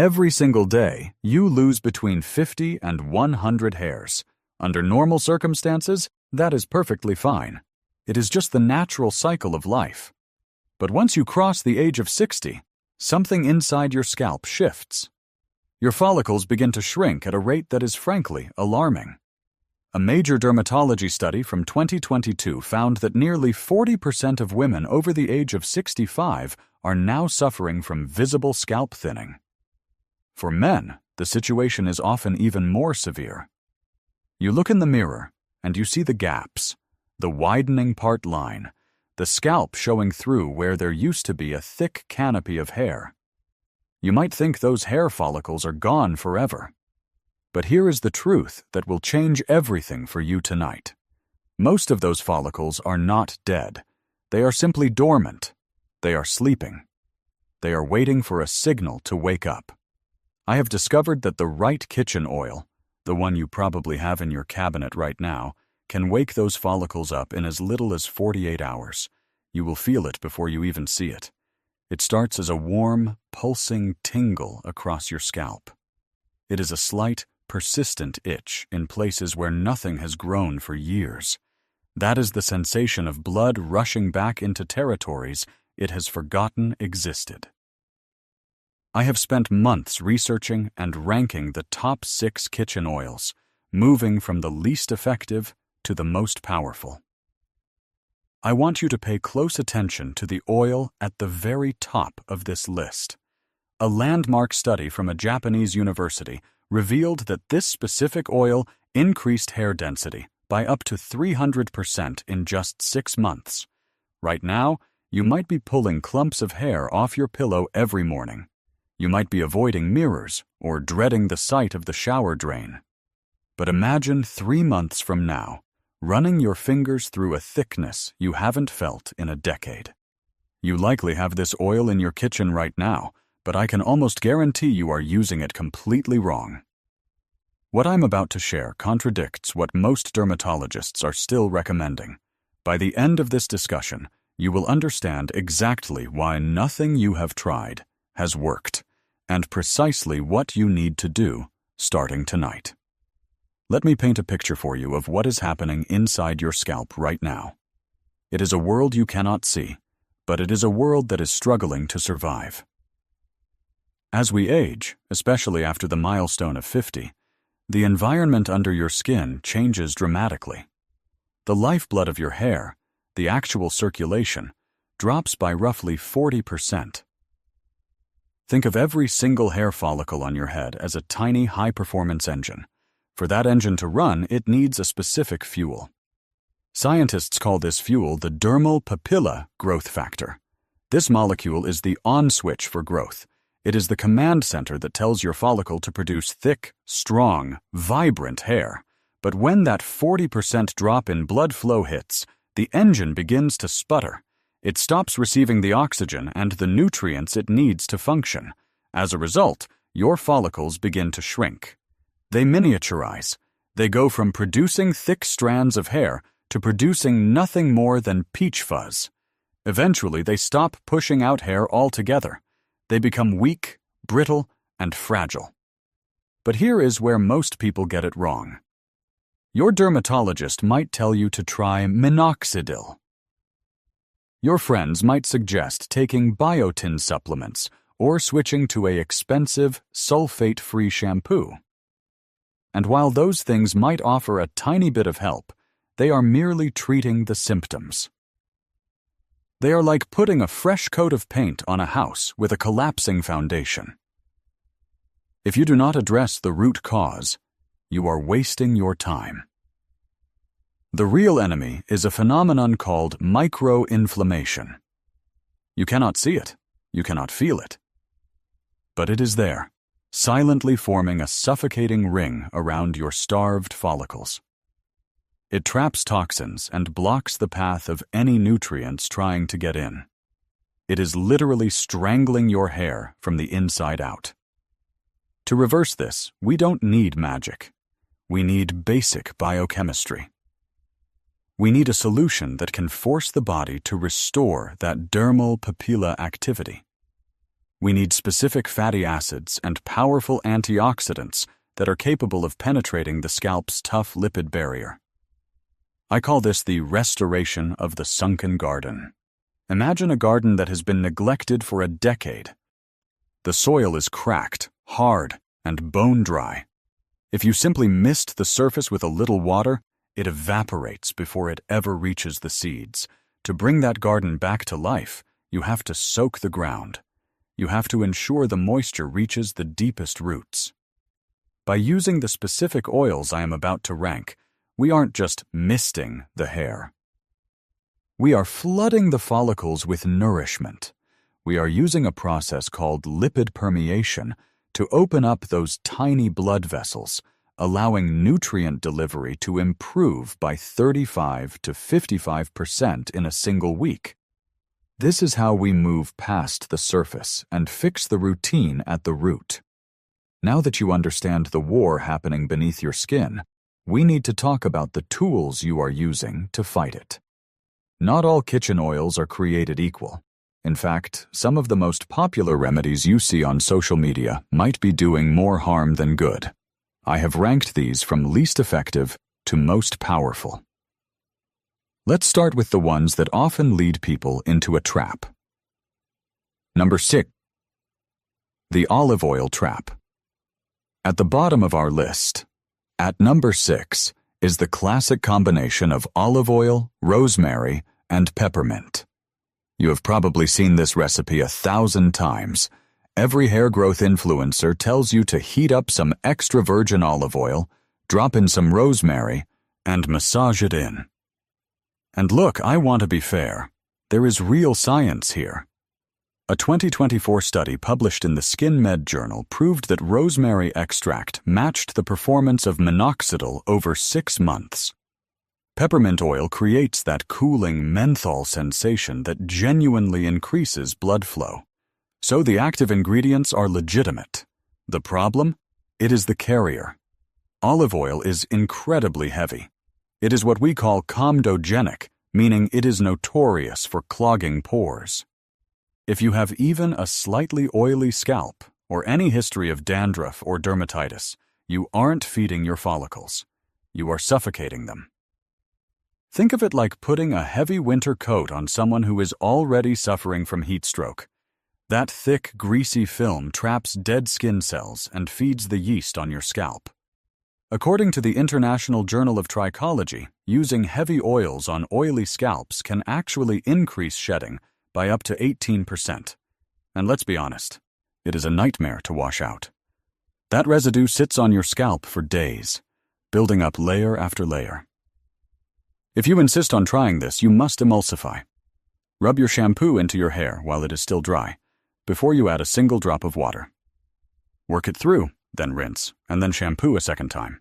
Every single day, you lose between 50 and 100 hairs. Under normal circumstances, that is perfectly fine. It is just the natural cycle of life. But once you cross the age of 60, something inside your scalp shifts. Your follicles begin to shrink at a rate that is frankly alarming. A major dermatology study from 2022 found that nearly 40% of women over the age of 65 are now suffering from visible scalp thinning. For men, the situation is often even more severe. You look in the mirror, and you see the gaps, the widening part line, the scalp showing through where there used to be a thick canopy of hair. You might think those hair follicles are gone forever. But here is the truth that will change everything for you tonight. Most of those follicles are not dead. They are simply dormant. They are sleeping. They are waiting for a signal to wake up. I have discovered that the right kitchen oil, the one you probably have in your cabinet right now, can wake those follicles up in as little as 48 hours. You will feel it before you even see it. It starts as a warm, pulsing tingle across your scalp. It is a slight, persistent itch in places where nothing has grown for years. That is the sensation of blood rushing back into territories it has forgotten existed. I have spent months researching and ranking the top 6 kitchen oils, moving from the least effective to the most powerful. I want you to pay close attention to the oil at the very top of this list. A landmark study from a Japanese university revealed that this specific oil increased hair density by up to 300% in just 6 months. Right now, you might be pulling clumps of hair off your pillow every morning. You might be avoiding mirrors or dreading the sight of the shower drain. But imagine 3 months from now, running your fingers through a thickness you haven't felt in a decade. You likely have this oil in your kitchen right now, but I can almost guarantee you are using it completely wrong. What I'm about to share contradicts what most dermatologists are still recommending. By the end of this discussion, you will understand exactly why nothing you have tried has worked, and precisely what you need to do starting tonight. Let me paint a picture for you of what is happening inside your scalp right now. It is a world you cannot see, but it is a world that is struggling to survive. As we age, especially after the milestone of 50, the environment under your skin changes dramatically. The lifeblood of your hair, the actual circulation, drops by roughly 40%. Think of every single hair follicle on your head as a tiny high-performance engine. For that engine to run, it needs a specific fuel. Scientists call this fuel the dermal papilla growth factor. This molecule is the on switch for growth. It is the command center that tells your follicle to produce thick, strong, vibrant hair. But when that 40% drop in blood flow hits, the engine begins to sputter. It stops receiving the oxygen and the nutrients it needs to function. As a result, your follicles begin to shrink. They miniaturize. They go from producing thick strands of hair to producing nothing more than peach fuzz. Eventually, they stop pushing out hair altogether. They become weak, brittle, and fragile. But here is where most people get it wrong. Your dermatologist might tell you to try minoxidil. Your friends might suggest taking biotin supplements or switching to an expensive, sulfate-free shampoo. And while those things might offer a tiny bit of help, they are merely treating the symptoms. They are like putting a fresh coat of paint on a house with a collapsing foundation. If you do not address the root cause, you are wasting your time. The real enemy is a phenomenon called microinflammation. You cannot see it, you cannot feel it. But it is there, silently forming a suffocating ring around your starved follicles. It traps toxins and blocks the path of any nutrients trying to get in. It is literally strangling your hair from the inside out. To reverse this, we don't need magic. We need basic biochemistry. We need a solution that can force the body to restore that dermal papilla activity. We need specific fatty acids and powerful antioxidants that are capable of penetrating the scalp's tough lipid barrier. I call this the restoration of the sunken garden. Imagine a garden that has been neglected for a decade. The soil is cracked, hard, and bone dry. If you simply mist the surface with a little water, it evaporates before it ever reaches the seeds. To bring that garden back to life, you have to soak the ground. You have to ensure the moisture reaches the deepest roots. By using the specific oils I am about to rank, we aren't just misting the hair. We are flooding the follicles with nourishment. We are using a process called lipid permeation to open up those tiny blood vessels, allowing nutrient delivery to improve by 35 to 55% in a single week. This is how we move past the surface and fix the routine at the root. Now that you understand the war happening beneath your skin, we need to talk about the tools you are using to fight it. Not all kitchen oils are created equal. In fact, some of the most popular remedies you see on social media might be doing more harm than good. I have ranked these from least effective to most powerful. Let's start with the ones that often lead people into a trap. Number 6. The olive oil trap. At the bottom of our list, at number 6, is the classic combination of olive oil, rosemary, and peppermint. You have probably seen this recipe 1,000 times. Every hair growth influencer tells you to heat up some extra virgin olive oil, drop in some rosemary, and massage it in. And look, I want to be fair. There is real science here. A 2024 study published in the Skin Med Journal proved that rosemary extract matched the performance of minoxidil over 6 months. Peppermint oil creates that cooling menthol sensation that genuinely increases blood flow. So the active ingredients are legitimate. The problem? It is the carrier. Olive oil is incredibly heavy. It is what we call comedogenic, meaning it is notorious for clogging pores. If you have even a slightly oily scalp or any history of dandruff or dermatitis, you aren't feeding your follicles. You are suffocating them. Think of it like putting a heavy winter coat on someone who is already suffering from heat stroke. That thick, greasy film traps dead skin cells and feeds the yeast on your scalp. According to the International Journal of Trichology, using heavy oils on oily scalps can actually increase shedding by up to 18%. And let's be honest, it is a nightmare to wash out. That residue sits on your scalp for days, building up layer after layer. If you insist on trying this, you must emulsify. Rub your shampoo into your hair while it is still dry, before you add a single drop of water. Work it through, then rinse, and then shampoo a second time.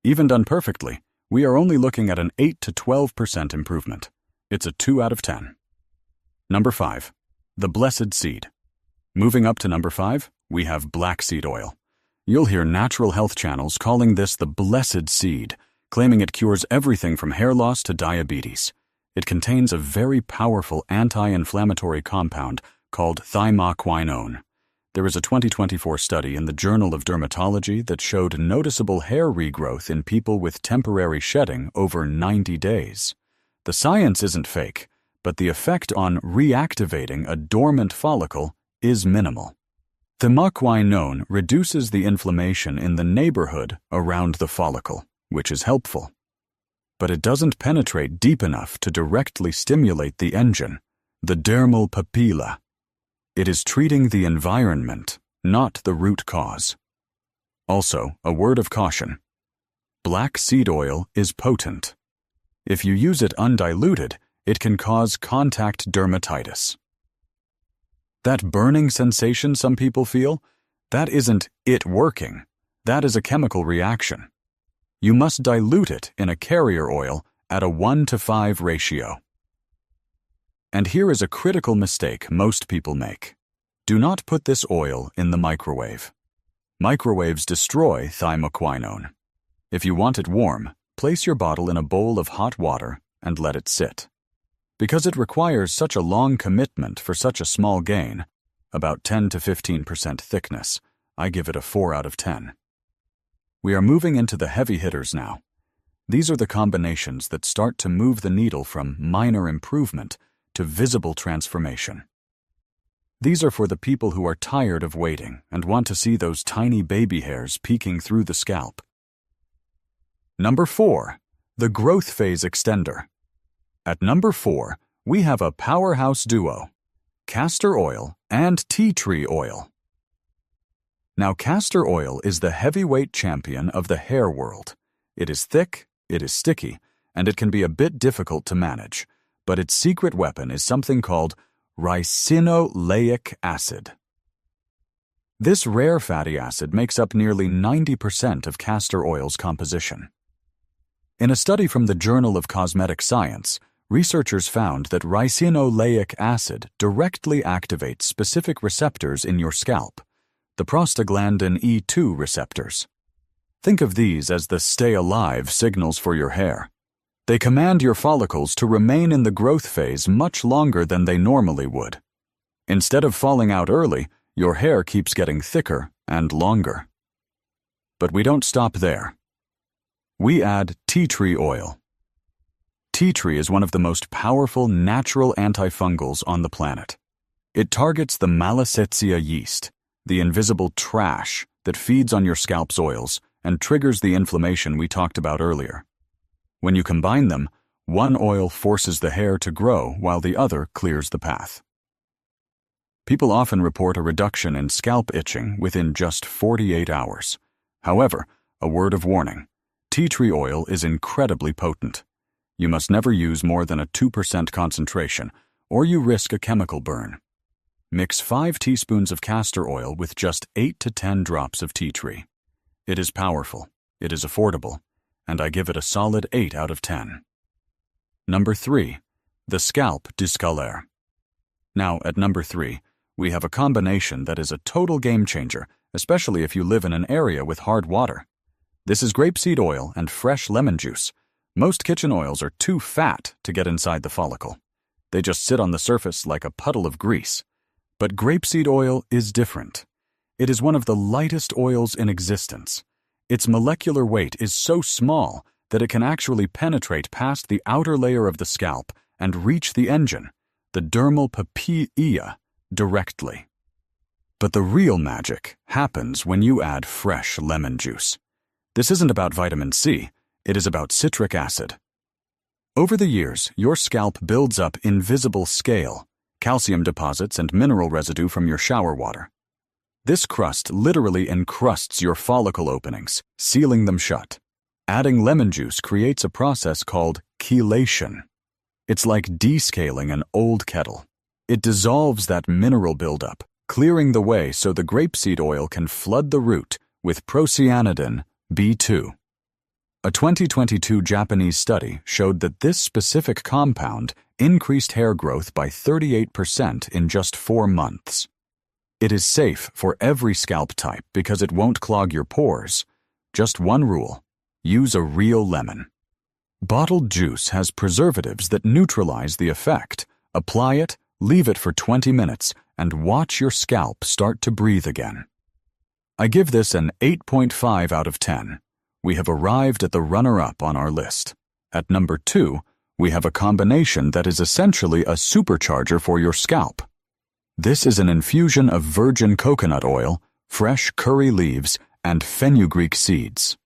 Even done perfectly, we are only looking at an 8 to 12% improvement. It's a 2 out of 10. Number 5. The blessed seed. Moving up to number 5, we have black seed oil. You'll hear natural health channels calling this the blessed seed, claiming it cures everything from hair loss to diabetes. It contains a very powerful anti-inflammatory compound called thymoquinone. There is a 2024 study in the Journal of Dermatology that showed noticeable hair regrowth in people with temporary shedding over 90 days. The science isn't fake, but the effect on reactivating a dormant follicle is minimal. Thymoquinone reduces the inflammation in the neighborhood around the follicle, which is helpful. But it doesn't penetrate deep enough to directly stimulate the engine, the dermal papilla. It is treating the environment, not the root cause. Also, a word of caution. Black seed oil is potent. If you use it undiluted, it can cause contact dermatitis. That burning sensation some people feel, that isn't it working. That is a chemical reaction. You must dilute it in a carrier oil at a 1:5 ratio. And here is a critical mistake most people make. Do not put this oil in the microwave. Microwaves destroy thymoquinone. If you want it warm, place your bottle in a bowl of hot water and let it sit. Because it requires such a long commitment for such a small gain, about 10 to 15% thickness. I give it a 4 out of 10. We are moving into the heavy hitters now. These are the combinations that start to move the needle from minor improvement to visible transformation. These are for the people who are tired of waiting and want to see those tiny baby hairs peeking through the scalp. Number 4, the growth phase extender. At number 4, we have a powerhouse duo, castor oil and tea tree oil. Now, castor oil is the heavyweight champion of the hair world. It is thick, it is sticky, and it can be a bit difficult to manage, but its secret weapon is something called ricinoleic acid. This rare fatty acid makes up nearly 90% of castor oil's composition. In a study from the Journal of Cosmetic Science, researchers found that ricinoleic acid directly activates specific receptors in your scalp, the prostaglandin E2 receptors. Think of these as the stay alive signals for your hair. They command your follicles to remain in the growth phase much longer than they normally would. Instead of falling out early, your hair keeps getting thicker and longer. But we don't stop there. We add tea tree oil. Tea tree is one of the most powerful natural antifungals on the planet. It targets the Malassezia yeast, the invisible trash that feeds on your scalp's oils and triggers the inflammation we talked about earlier. When you combine them, one oil forces the hair to grow while the other clears the path. People often report a reduction in scalp itching within just 48 hours. However, a word of warning, tea tree oil is incredibly potent. You must never use more than a 2% concentration, or you risk a chemical burn. Mix 5 teaspoons of castor oil with just 8 to 10 drops of tea tree. It is powerful, it is affordable, and I give it a solid 8 out of 10. Number 3, the scalp discolor. Now, at number 3, we have a combination that is a total game changer, especially if you live in an area with hard water. This is grapeseed oil and fresh lemon juice. Most kitchen oils are too fat to get inside the follicle. They just sit on the surface like a puddle of grease. But grapeseed oil is different. It is one of the lightest oils in existence. Its molecular weight is so small that it can actually penetrate past the outer layer of the scalp and reach the engine, the dermal papilla, directly. But the real magic happens when you add fresh lemon juice. This isn't about vitamin C, it is about citric acid. Over the years, your scalp builds up invisible scale, calcium deposits and mineral residue from your shower water. This crust literally encrusts your follicle openings, sealing them shut. Adding lemon juice creates a process called chelation. It's like descaling an old kettle. It dissolves that mineral buildup, clearing the way so the grapeseed oil can flood the root with procyanidin B2. A 2022 Japanese study showed that this specific compound increased hair growth by 38% in just 4 months. It is safe for every scalp type because it won't clog your pores. Just one rule: use a real lemon. Bottled juice has preservatives that neutralize the effect. Apply it, leave it for 20 minutes, and watch your scalp start to breathe again. I give this an 8.5 out of 10. We have arrived at the runner-up on our list. At number 2, we have a combination that is essentially a supercharger for your scalp. This is an infusion of virgin coconut oil, fresh curry leaves, and fenugreek seeds.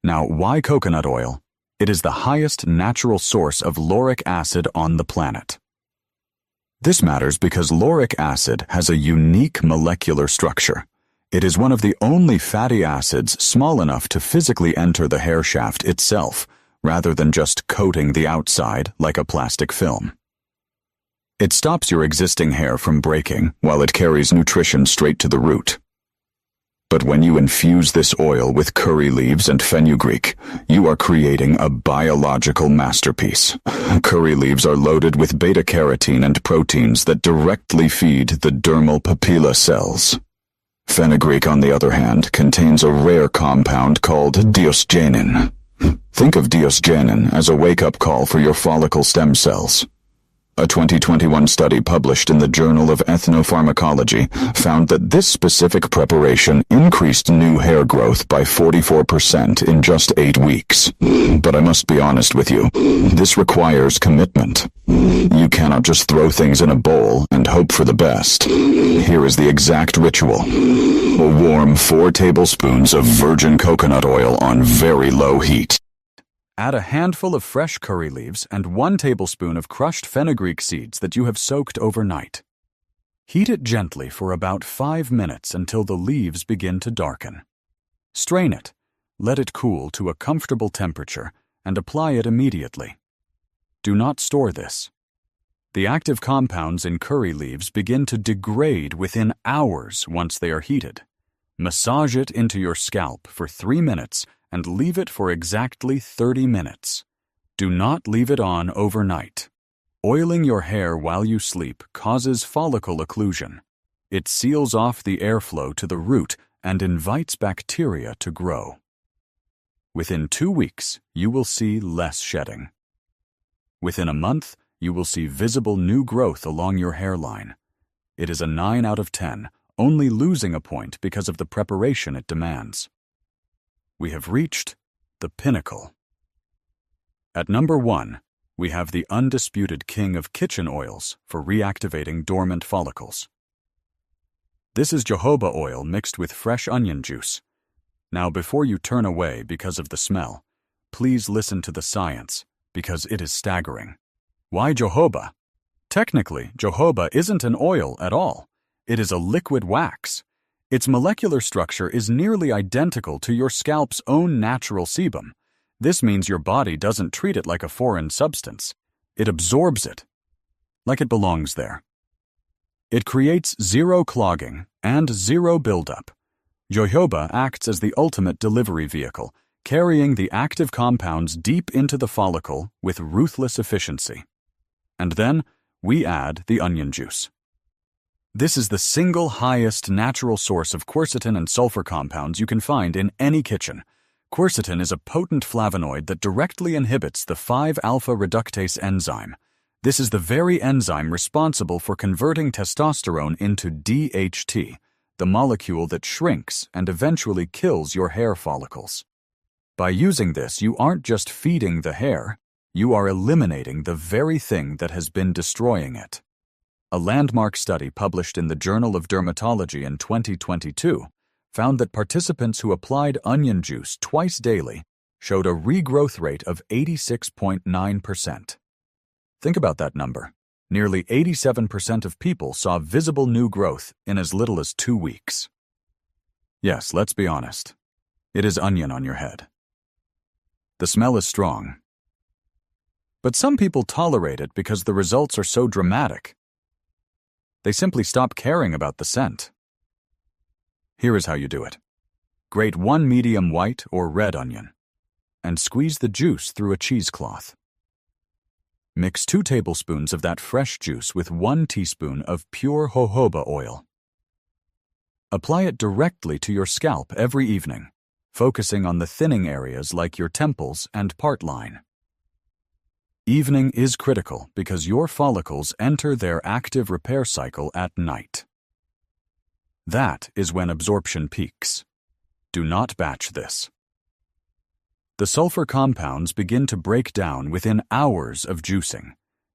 Now, why coconut oil? It is the highest natural source of lauric acid on the planet. This matters because lauric acid has a unique molecular structure. It is one of the only fatty acids small enough to physically enter the hair shaft itself, rather than just coating the outside like a plastic film. It stops your existing hair from breaking while it carries nutrition straight to the root. But when you infuse this oil with curry leaves and fenugreek, you are creating a biological masterpiece. Curry leaves are loaded with beta-carotene and proteins that directly feed the dermal papilla cells. Fenugreek, on the other hand, contains a rare compound called diosgenin. Think of diosgenin as a wake-up call for your follicle stem cells. A 2021 study published in the Journal of Ethnopharmacology found that this specific preparation increased new hair growth by 44% in just 8 weeks. But I must be honest with you, this requires commitment. You cannot just throw things in a bowl and hope for the best. Here is the exact ritual. A warm 4 tablespoons of virgin coconut oil on very low heat. Add a handful of fresh curry leaves and 1 tablespoon of crushed fenugreek seeds that you have soaked overnight. Heat it gently for about 5 minutes until the leaves begin to darken. Strain it, let it cool to a comfortable temperature, and apply it immediately. Do not store this. The active compounds in curry leaves begin to degrade within hours once they are heated. Massage it into your scalp for 3 minutes and leave it for exactly 30 minutes. Do not leave it on overnight. Oiling your hair while you sleep causes follicle occlusion. It seals off the airflow to the root and invites bacteria to grow. Within 2 weeks, you will see less shedding. Within a month, you will see visible new growth along your hairline. It is a 9 out of 10, only losing a point because of the preparation it demands. We have reached the pinnacle. At number 1, we have the undisputed king of kitchen oils for reactivating dormant follicles. This is jojoba oil mixed with fresh onion juice. Now, before you turn away because of the smell, please listen to the science, because it is staggering. Why jojoba? Technically, jojoba isn't an oil at all. It is a liquid wax. Its molecular structure is nearly identical to your scalp's own natural sebum. This means your body doesn't treat it like a foreign substance. It absorbs it, like it belongs there. It creates zero clogging and zero buildup. Jojoba acts as the ultimate delivery vehicle, carrying the active compounds deep into the follicle with ruthless efficiency. And then, we add the onion juice. This is the single highest natural source of quercetin and sulfur compounds you can find in any kitchen. Quercetin is a potent flavonoid that directly inhibits the 5-alpha reductase enzyme. This is the very enzyme responsible for converting testosterone into DHT, the molecule that shrinks and eventually kills your hair follicles. By using this, you aren't just feeding the hair, you are eliminating the very thing that has been destroying it. A landmark study published in the Journal of Dermatology in 2022 found that participants who applied onion juice twice daily showed a regrowth rate of 86.9%. Think about that number. Nearly 87% of people saw visible new growth in as little as 2 weeks. Yes, let's be honest. It is onion on your head. The smell is strong. But some people tolerate it because the results are so dramatic. They simply stop caring about the scent. Here is how you do it. Grate 1 medium white or red onion and squeeze the juice through a cheesecloth. Mix 2 tablespoons of that fresh juice with 1 teaspoon of pure jojoba oil. Apply it directly to your scalp every evening, focusing on the thinning areas like your temples and part line. Evening is critical because your follicles enter their active repair cycle at night. That is when absorption peaks. Do not batch this. The sulfur compounds begin to break down within hours of juicing.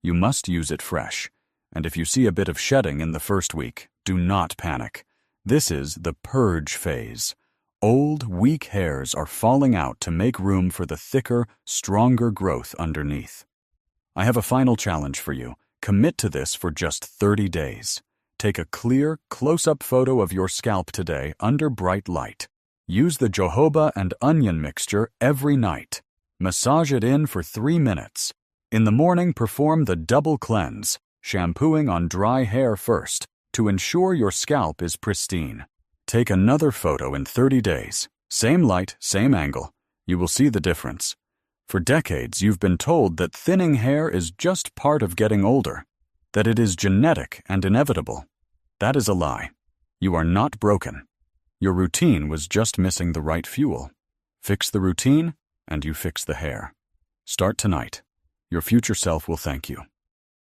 You must use it fresh, and if you see a bit of shedding in the first week, do not panic. This is the purge phase. Old, weak hairs are falling out to make room for the thicker, stronger growth underneath. I have a final challenge for you. Commit to this for just 30 days. Take a clear, close-up photo of your scalp today under bright light. Use the jojoba and onion mixture every night. Massage it in for 3 minutes. In the morning, perform the double cleanse, shampooing on dry hair first, to ensure your scalp is pristine. Take another photo in 30 days. Same light, same angle. You will see the difference. For decades, you've been told that thinning hair is just part of getting older, that it is genetic and inevitable. That is a lie. You are not broken. Your routine was just missing the right fuel. Fix the routine, and you fix the hair. Start tonight. Your future self will thank you.